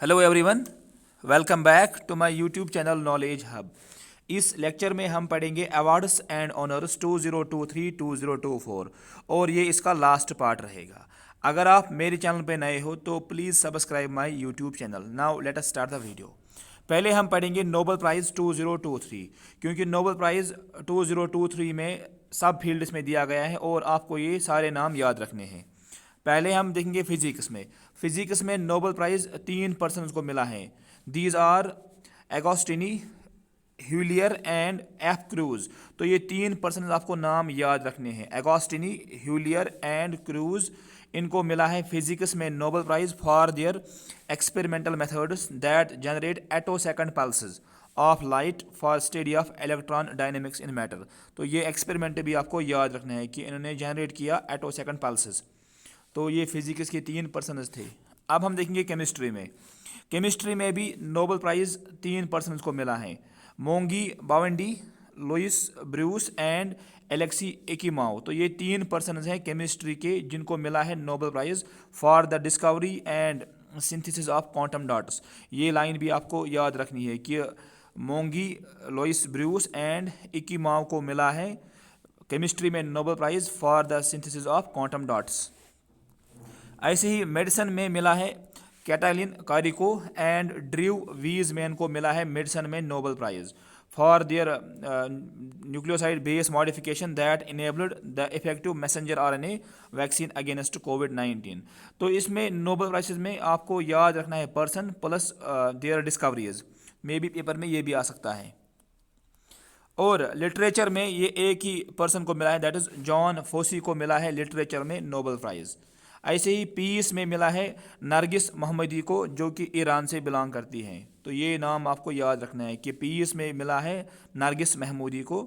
Hello everyone, welcome back to my YouTube channel knowledge hub. इस lecture में हम पढ़ेंगे अवार्ड्स एंड ऑनर्स 2023-2024 और ये इसका लास्ट पार्ट रहेगा। अगर आप मेरे चैनल पे नए हो तो please subscribe my YouTube channel. Now let us start the video. पहले हम पढ़ेंगे नोबेल प्राइज़ 2023, क्योंकि नोबेल प्राइज़ 2023 में सब फील्ड्स में दिया गया है और आपको ये सारे नाम याद रखने हैं। पहले हम देखेंगे फिजिक्स में नोबेल प्राइज़ 3 पर्सन को मिला है। दीज आर एगोस्टिनी, ह्यूलियर एंड एफ क्रूज। तो ये 3 पर्सन आपको नाम याद रखने हैं। एगोस्टिनी, ह्यूलियर एंड क्रूज, इनको मिला है फिजिक्स में Nobel prize for their experimental methods that generate attosecond pulses of light for study of electron dynamics in matter. तो ये एक्सपेरिमेंट भी आपको याद रखना है कि इन्होंने जनरेट किया एटोसेकंड पल्सेस। तो ये फिजिक्स के 3 पर्सन थे। अब हम देखेंगे केमिस्ट्री में भी नोबेल प्राइज़ 3 पर्सन को मिला है। मोंगी बावंडी, लुइस ब्रूस एंड एलेक्सी एकिमाओ। तो ये 3 पर्सन हैं केमिस्ट्री के जिनको मिला है Nobel prize for the discovery and synthesis of quantum dots. ये लाइन भी आपको याद रखनी है कि मोंगी, लुइस ब्रूस एंड एकिमाओ को मिला है केमिस्ट्री में Nobel prize for the synthesis of quantum dots. ऐसे ही मेडिसिन में मिला है कैटालिन कारिको एंड ड्रीव वीजमैन को मिला है मेडिसिन में Nobel prize for their nucleoside base modification that enabled the effective messenger RNA vaccine against कोविड-19। तो इसमें नोबेल प्राइज़ में आपको याद रखना है person plus their discoveries. May be paper में ये भी आ सकता है। और लिटरेचर में ये एक ही पर्सन को मिला है, दैट इज़ जॉन फोसी को मिला है लिटरेचर में नोबेल प्राइज़। ऐसे ही पीस में मिला है नरगिस मोहम्मदी को, जो कि ईरान से बिलोंग करती हैं। तो ये नाम आपको याद रखना है कि पीस में मिला है नरगिस महमूदी को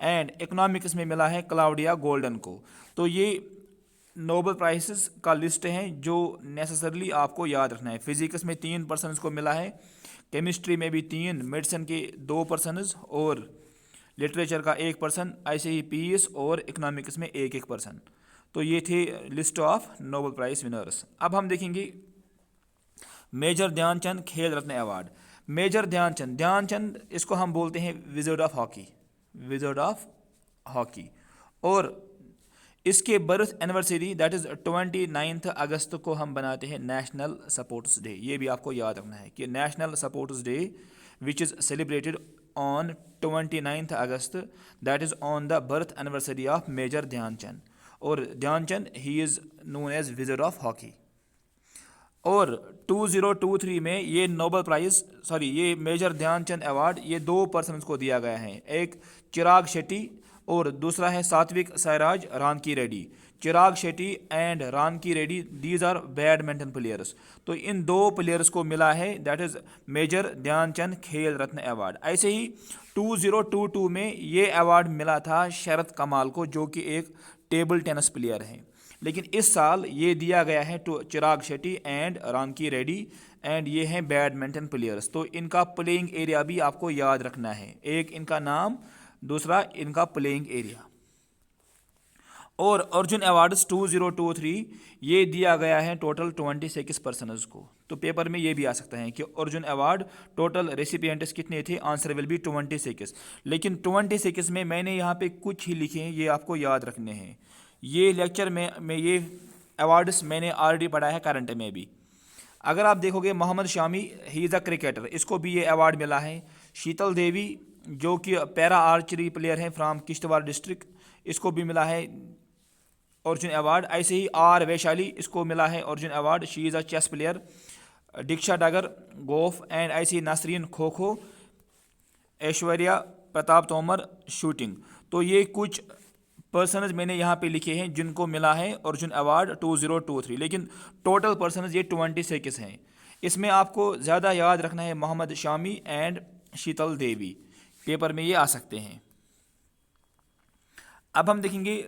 एंड इकोनॉमिक्स में मिला है क्लाउडिया गोल्डन को। तो ये नोबेल प्राइजेस का लिस्ट हैं जो नेसेसरली आपको याद रखना है। फिजिक्स में 3 पर्सन को मिला है, केमिस्ट्री में भी 3, मेडिसिन के 2 पर्सन और लिटरेचर का 1 पर्सन, ऐसे ही पीस और इकोनॉमिक्स में 1 पर्सन। तो ये थे list of Nobel prize winners. अब हम देखेंगे मेजर ध्यानचंद खेल रत्न अवार्ड। मेजर ध्यानचंद इसको हम बोलते हैं विजर्ड ऑफ हॉकी। और इसके बर्थ एनिवर्सरी दैट इज़ 29 अगस्त को हम बनाते हैं नेशनल स्पोर्ट्स डे। ये भी आपको याद रखना है कि national sports day which is celebrated on 29 August, that is on the birth anniversary of major Dhyan Chand. और Dhyan Chand he is known as wizard of hockey. और 2023 में ये नोबेल प्राइज़ ये मेजर ध्यानचंद अवार्ड ये 2 पर्सन को दिया गया है। एक चिराग शेट्टी और दूसरा है Satwik Sairaj Rankireddy. Chirag Shetty and Rankireddy these are badminton players. तो इन 2 प्लेयर्स को मिला है दैट इज़ मेजर ध्यानचंद खेल रत्न अवार्ड। ऐसे ही 2022 में ये अवार्ड मिला था शरद कमाल को, जो कि एक टेबल टेनिस प्लेयर हैं। लेकिन इस साल ये दिया गया है to Chirag Shetty and Rankireddy and ये हैं बैडमिंटन प्लेयर्स। तो इनका प्लेइंग एरिया भी आपको याद रखना है, एक इनका नाम, दूसरा इनका प्लेइंग एरिया। और अर्जुन अवार्ड्स 2023 ये दिया गया है टोटल 26 पर्सनस को। तो पेपर में ये भी आ सकता है कि अर्जुन अवार्ड टोटल रेसिपिएंट्स कितने थे, आंसर विल बी 26। लेकिन 26 में मैंने यहाँ पे कुछ ही लिखे हैं, ये आपको याद रखने हैं। ये लेक्चर में ये अवार्ड्स मैंने ऑलरेडी पढ़ा है करंट में भी। अगर आप देखोगे Mohammed Shami he is a cricketer, इसको भी ये अवार्ड मिला है। शीतल देवी जो कि पैरा आर्चरी प्लेयर हैं फ्रॉम किश्तवाड़ डिस्ट्रिक्ट, इसको भी मिला है अर्जुन अवार्ड। ऐसे ही आर वैशाली, इसको मिला है Arjun award, she is a chess player. Diksha Dagar golf and ऐसे ही नसरीन खो खो, ऐश्वर्या प्रताप तोमर शूटिंग। तो ये कुछ पर्सनज मैंने यहाँ पे लिखे हैं जिनको मिला है अर्जुन अवार्ड 2023। लेकिन टोटल पर्सनज ये 26 हैं। इसमें आपको ज़्यादा याद रखना है मोहम्मद शामी एंड शीतल देवी, पेपर में ये आ सकते हैं। अब हम देखेंगे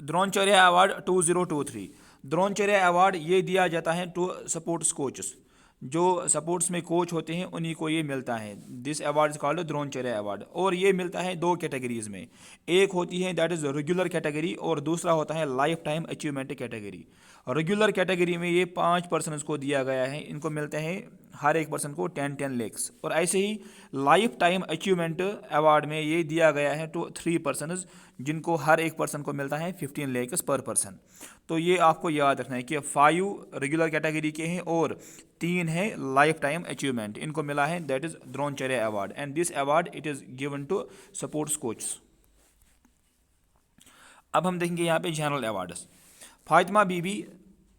द्रोणाचार्य अवार्ड 2023। द्रोणाचार्य अवार्ड ये दिया जाता है टू स्पोर्ट्स कोचेस, जो स्पोर्ट्स में कोच होते हैं उन्हीं को ये मिलता है। This award is called Dronacharya award. और ये मिलता है 2 कैटेगरीज में, एक होती है दैट इज़ रेगुलर कैटेगरी और दूसरा होता है life time achievement category. Regular category में ये 5 पर्सनस को दिया गया है, इनको मिलते हैं हर एक पर्सन को 10 lakhs। और ऐसे ही लाइफ टाइम अचीवमेंट अवार्ड में ये दिया गया है टू 3 persons, जिनको हर एक पर्सन को मिलता है 15 lakhs पर पर्सन। तो ये आपको याद रखना है कि 5 रेगुलर कैटेगरी के हैं और 3 है लाइफ टाइम अचीवमेंट, इनको मिला है that is Dronacharya award, and this award it is given to sports coach. अब हम देखेंगे यहाँ पे general awards. Fatima Bibi,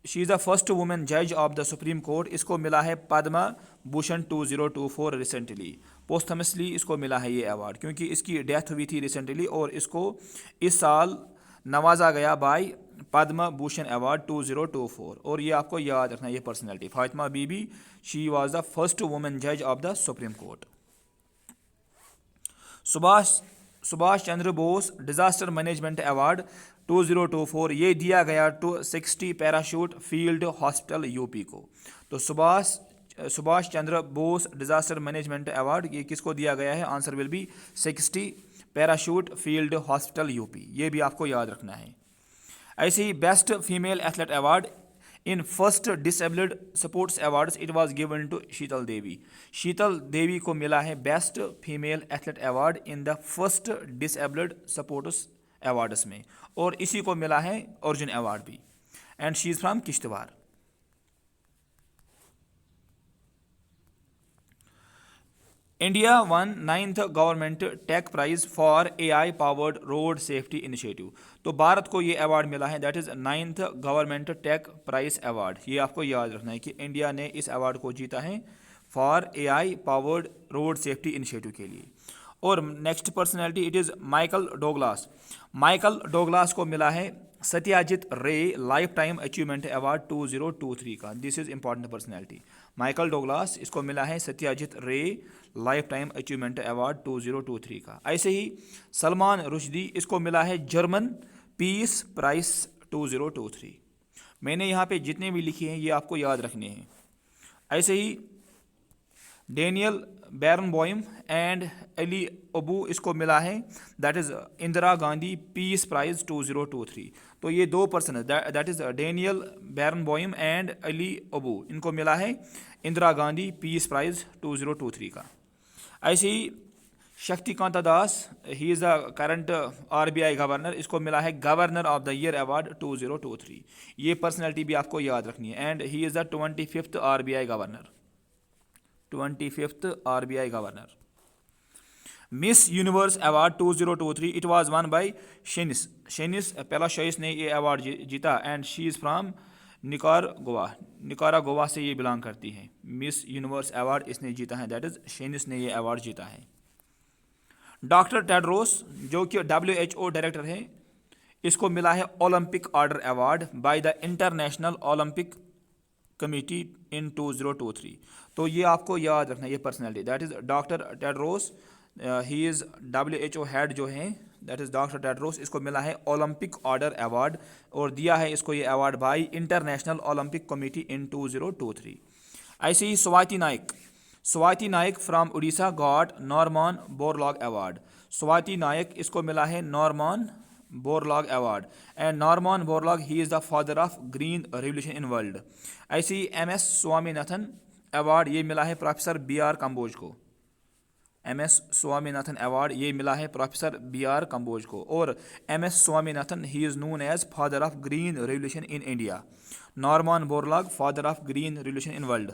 she is the first women जज ऑफ द सुप्रीम कोर्ट, इसको मिला है पद्मा भूषण 2024 रिसेंटली। पोस्थमसली इसको मिला है ये अवार्ड क्योंकि इसकी डेथ हुई थी रिसेंटली और इसको इस साल नवाजा गया बाय पद्मा भूषण अवार्ड 2024। और ये आपको याद रखना है ये personality, Fatima Bibi, she was the first women जज of the supreme court. Subhash Chandra Bose disaster management award 2024 ये दिया गया to 60 parachute field hospital UP को। तो Subhash Chandra Bose disaster management award ये किसको दिया गया है? Answer will be 60 parachute field hospital UP, ये भी आपको याद रखना है। ऐसे ही best female athlete award in first disabled sports awards it was given to Sheetal Devi. Sheetal Devi को मिला है best female athlete award in the first disabled sports awards में, और इसी को मिला है अर्जुन अवार्ड भी, and she is from Kishtwar. India won 9th government tech prize for AI powered road safety initiative. तो भारत को ये अवार्ड मिला है that is 9th government tech prize award. ये आपको याद रखना है कि इंडिया ने इस अवार्ड को जीता है for AI powered road safety initiative के लिए। और next personality it is Michael Douglas. Michael Douglas को मिला है सत्याजित रे लाइफ टाइम अचीवमेंट अवार्ड 2023 का। This is important personality, Michael Douglas, इसको मिला है सत्याजित रे लाइफ टाइम अचीवमेंट अवार्ड 2023 का। ऐसे ही सलमान रुश्दी, इसको मिला है जर्मन पीस प्राइस 2023। मैंने यहाँ पे जितने भी लिखे हैं ये आपको याद रखने हैं। ऐसे ही Daniel Barenboim and Ali Abu, इसको मिला है that is Indira Gandhi peace prize 2023। तो ये 2 person that is Daniel Barenboim and Ali Abu, इनको मिला है इंदिरा गांधी पीस प्राइज 2023 का। ऐसे ही Shaktikanta Das, he is the current RBI governor, इसको मिला है governor of the year award 2023। ये पर्सनैलिटी भी आपको याद रखनी है, and he is the 25th RBI governor, 25th RBI governor. Miss Universe award 2023 it was won by Sheynnis Palacios ने ये अवार्ड जीता, and she is from Nicaragua से ये बिलोंग करती है। मिस यूनिवर्स अवार्ड इसने जीता है दैट इज़ शेनिस ने ये अवार्ड जीता है। डॉक्टर टेड्रोस, जो कि WHO डायरेक्टर है, इसको मिला है Olympic order award by the International Olympic Committee in 2023। तो ये आपको याद रखना है ये personality, that is doctor Tedros, he is WHO head जो है दैट इज़ डॉक्टर टेड्रोस, इसको मिला है ओलंपिक ऑर्डर अवार्ड और दिया है इसको ये award by International Olympic Committee in 2023। ऐसे ही Swati Nayak from Orissa got Norman Borlaug award. Swati Nayak, इसको मिला है Norman Borlaug award, and Norman Borlaug he is the father of green revolution in world. ऐसे ही MS स्वामीनाथन अवार्ड ये मिला है प्रोफेसर BR कंबोज को। MS स्वामीनाथन अवार्ड ये मिला है प्रोफेसर BR कंबोज को, और MS Swaminathan he is known as father of green revolution in India. Norman Borlaug father of green revolution in world.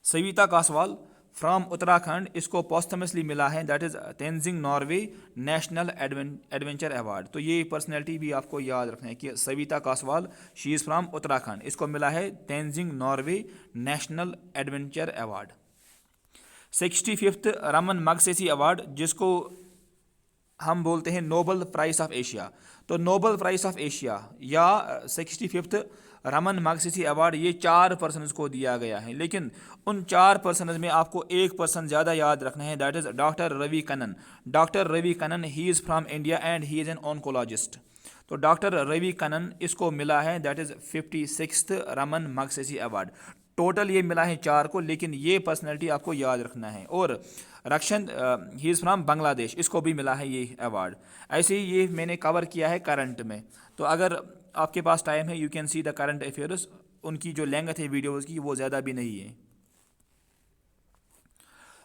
Savita Kanswal from Uttarakhand, इसको पोस्थमसली मिला है that is Tenzing Norgay national adventure award. तो ये पर्सनैलिटी भी आपको याद रखना है कि Savita Kanswal, she is from Uttarakhand, इसको मिला है Tenzing Norgay national adventure award. 65th Ramon Magsaysay award, जिसको हम बोलते हैं नोबल प्राइज ऑफ एशिया। तो नोबल प्राइज ऑफ एशिया या 65th रमन मगसेसी अवार्ड ये 4 पर्सनस को दिया गया है, लेकिन उन 4 पर्सनस में आपको एक पर्सन ज़्यादा याद रखना है that is doctor Ravi Kannan. Doctor Ravi Kannan he is from India and he is an oncologist. तो डॉक्टर रवि कन्नन, इसको मिला है that is 56th Ramon Magsaysay award. Total ये मिला है 4 को, लेकिन ये पर्सनैलिटी आपको याद रखना है। और रक्षन, ही इज़ फ्रॉम बांग्लादेश, इसको भी मिला है ये अवार्ड। ऐसे ही ये मैंने कवर किया है करंट में, तो अगर आपके पास टाइम है you can see the current affairs उनकी जो लेंथ है वीडियोज़ की वो ज़्यादा भी नहीं है।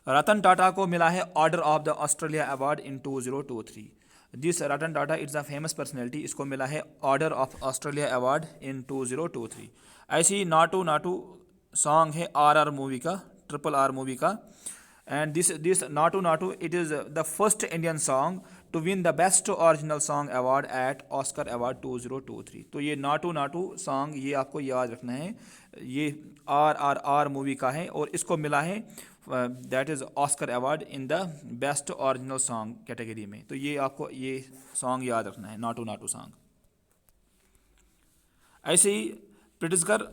रतन टाटा को मिला है order of the Australia award in 2023। This Ratan Tata it's a famous personality, इसको मिला है order of Australia award in 2023। ऐसे ही नाटू नाटू सॉन्ग है RR मूवी का, RRR मूवी का, and this Naatu Naatu it is the first Indian song to win the best original song award at Oscar award 2023। तो ये नाटू नाटू सॉन्ग ये आपको याद रखना है, ये RRR मूवी का है और इसको मिला है that is Oscar award in the best original song category में। तो ये आपको ये सॉन्ग याद रखना है, नाटू नाटू सॉन्ग। ऐसे ही प्रिट्ज़कर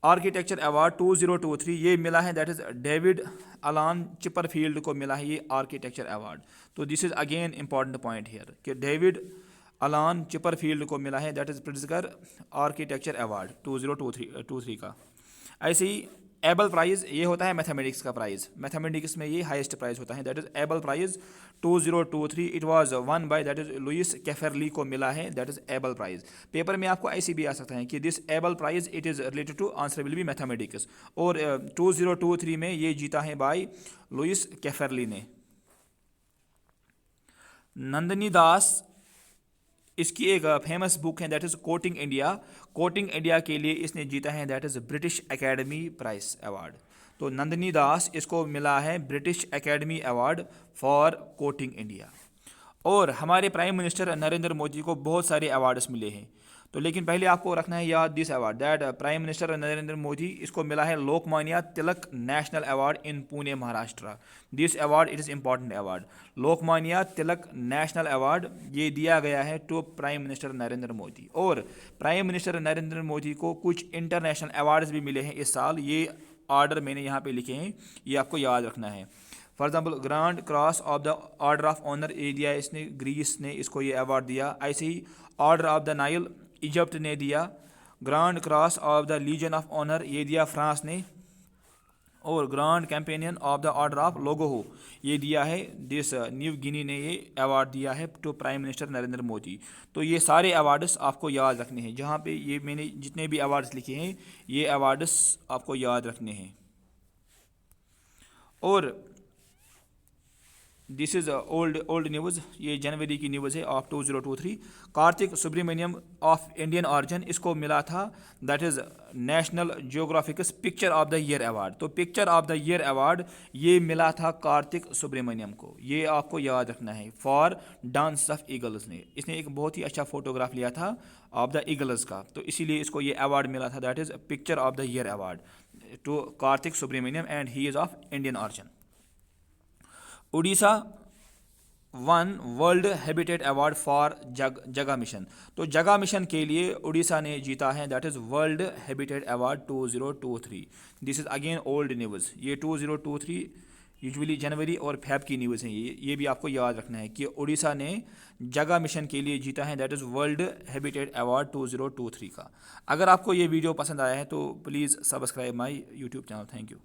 आर्किटेक्चर अवार्ड 2023 ये मिला है दैट इज़ डेविड अलान चिपरफील्ड को मिला है ये आर्किटेक्चर अवार्ड। तो this is again important point here कि डेविड अलान चिपरफील्ड को मिला है दैट इज़ प्रिट्ज़कर आर्किटेक्चर अवार्ड 2023 का। ऐसे ही एबल प्राइज़ ये होता है मैथमेटिक्स का प्राइज़, मैथमेटिक्स में ये हाईएस्ट प्राइज़ होता है that is Abel prize 2023। It was won by that is Luis Caffarelli को मिला है that is Abel prize. Paper में आपको ऐसे भी आ सकता है कि this Abel prize it is related to answer will be mathematics, और 2023 में ये जीता है बाय लुइस कैफरली ने। नंदिनी दास इसकी एक फेमस बुक है that is courting India. Courting India के लिए इसने जीता है that is British academy prize award. तो नंदिनी दास इसको मिला है British academy award for courting India. और हमारे प्राइम मिनिस्टर नरेंद्र मोदी को बहुत सारे अवार्ड्स मिले हैं, तो लेकिन पहले आपको रखना है याद this award that prime minister Narendra Modi इसको मिला है Lokmanya Tilak national award in Pune Maharashtra. This award it is important award, Lokmanya Tilak national award ये दिया गया है to prime minister Narendra Modi. और प्राइम मिनिस्टर नरेंद्र मोदी को कुछ इंटरनेशनल अवार्ड्स भी मिले हैं इस साल, ये ऑर्डर मैंने यहाँ पे लिखे हैं, ये आपको याद रखना है। For example grand cross of the order of honour ये दिया इसने, ग्रीस ने इसको ये अवार्ड दिया। ऐसे ही order of the Nile Egypt ने दिया। Grand cross of the legion of honour ये दिया फ्रांस ने। और grand companion of the order of Logohu ये दिया है दिस न्यू गिनी ने ये अवार्ड दिया है to prime minister Narendra Modi. तो ये सारे अवार्ड्स आपको याद रखने हैं, जहाँ पे ये मैंने जितने भी अवार्ड्स लिखे हैं ये अवार्ड्स आपको याद रखने हैं। और दिस इज़ ओल्ड न्यूज़, ये जनवरी की न्यूज़ है of 2023। Karthik Subramaniam of Indian origin इसको मिला था that is National Geographics picture of the year award. तो picture of the year award ये मिला था कार्तिक सुब्रमण्यम को, ये आपको याद रखना है फॉर डांस ऑफ ईगल्स ने। इसने एक बहुत ही अच्छा फोटोग्राफ लिया था ऑफ द ईगल्स का, तो इसीलिए इसको ये अवार्ड मिला था that is picture of the year award to Kartik Subramaniam and he is of Indian origin. Orissa one world habitat award for Jaga mission. तो जगा मिशन के लिए उड़ीसा ने जीता है that is world habitat award 2023। This is again old news, ये 2023 usually जनवरी और Feb की news है। ये भी आपको याद रखना है कि उड़ीसा ने जगा मिशन के लिए जीता है that is world habitat award 2023 का। अगर आपको ये वीडियो पसंद आया है तो please subscribe my YouTube channel. Thank you.